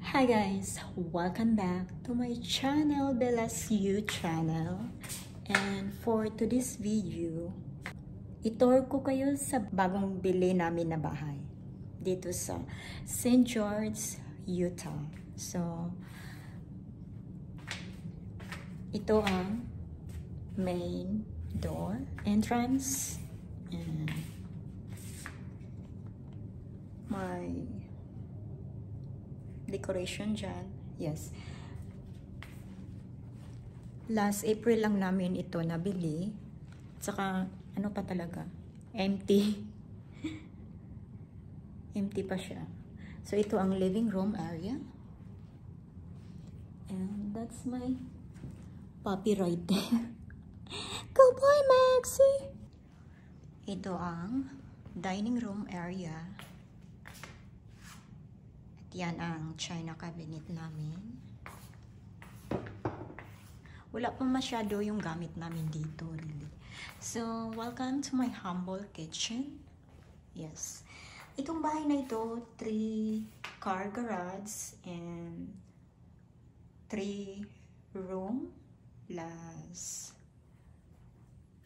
Hi guys, welcome back to my channel, Bella's You channel. And for today's video, itour ko kayo sa bagong bili namin na bahay dito sa St. George, Utah. So, ito ang main door entrance and my decoration dyan. Yes. Last April lang namin ito nabili. Saka, ano pa talaga? Empty. Empty pa siya. So, ito ang living room area. And that's my puppy right there. Goodbye, Maxie! Ito ang dining room area. Yan ang china cabinet namin. Wala pa masyado yung gamit namin dito, really. So, welcome to my humble kitchen. Yes. Itong bahay na ito, 3 car garage and 3 room plus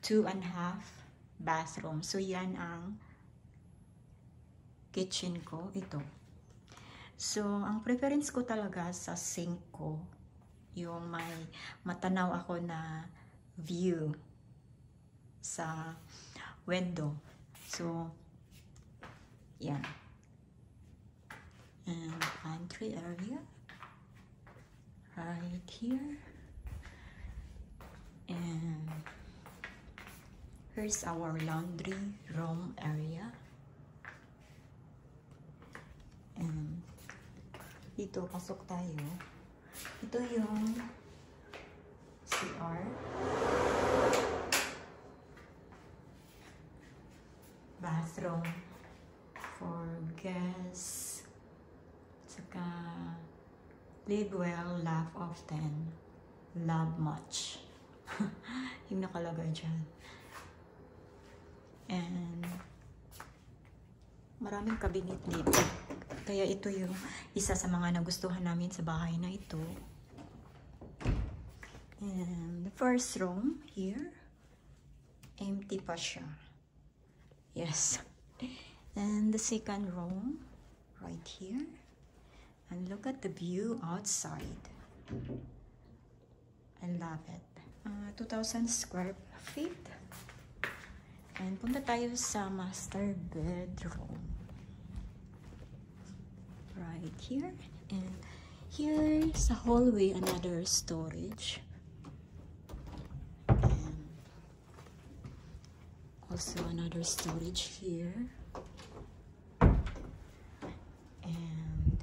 2.5 bathroom. So, yan ang kitchen ko. Ito. So, ang preference ko talaga sa sink ko, yung may matanaw ako na view sa window. So, yan. And pantry area right here. And here's our laundry room area. And dito, pasok tayo. Ito yung CR. Bathroom for guests. Saka, live well, laugh often, love much. Yung nakalagay dyan. And maraming cabinet dito. Kaya ito yung isa sa mga nagustuhan namin sa bahay na ito. And the first room here, empty pa siya. Yes. And the second room, right here. And look at the view outside. I love it. 2,000 square feet. And punta tayo sa master bedroom. Right here, and here's the hallway, another storage, and also another storage here, and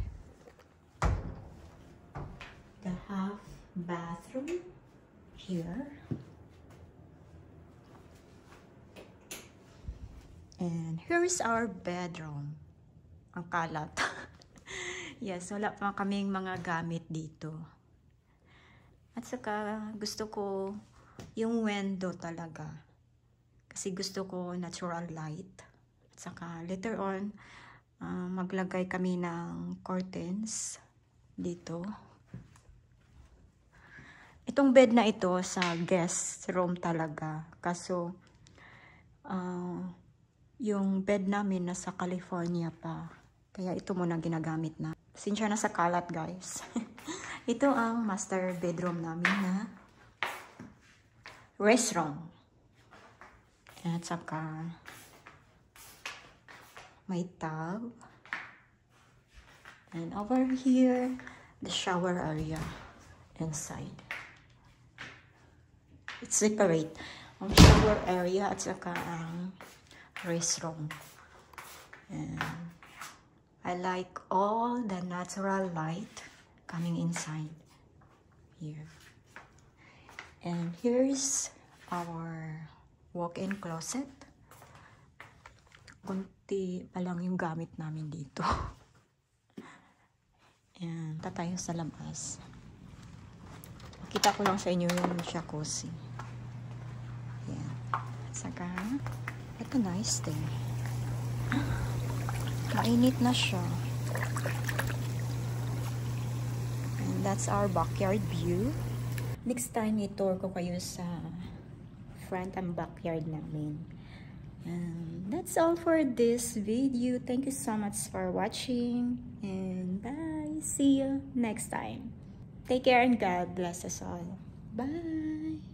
the half bathroom here, and here's our bedroom. Ang kalat. Yes, wala pa kaming mga gamit dito. At saka, gusto ko yung window talaga. Kasi gusto ko natural light. At saka, later on, maglagay kami ng curtains dito. Itong bed na ito sa guest room talaga. Kaso, yung bed namin nasa California pa. Kaya ito muna ginagamit na. Sinsya na sa kalat, guys. Ito ang master bedroom namin na restroom. At saka may tub. And over here, the shower area inside. It's separate. Ang shower area at saka ang restroom. And I like all the natural light coming inside here. And here's our walk-in closet. Kunti pa lang yung gamit namin dito. And tayo sa labas. Kita ko lang sa inyo yung jacuzzi. Yan. At saka, ito nice din. Mainit na siya. That's our backyard view. Next time, i-tour ko kayo sa front and backyard namin. That's all for this video. Thank you so much for watching. And bye. See you next time. Take care and God bless us all. Bye.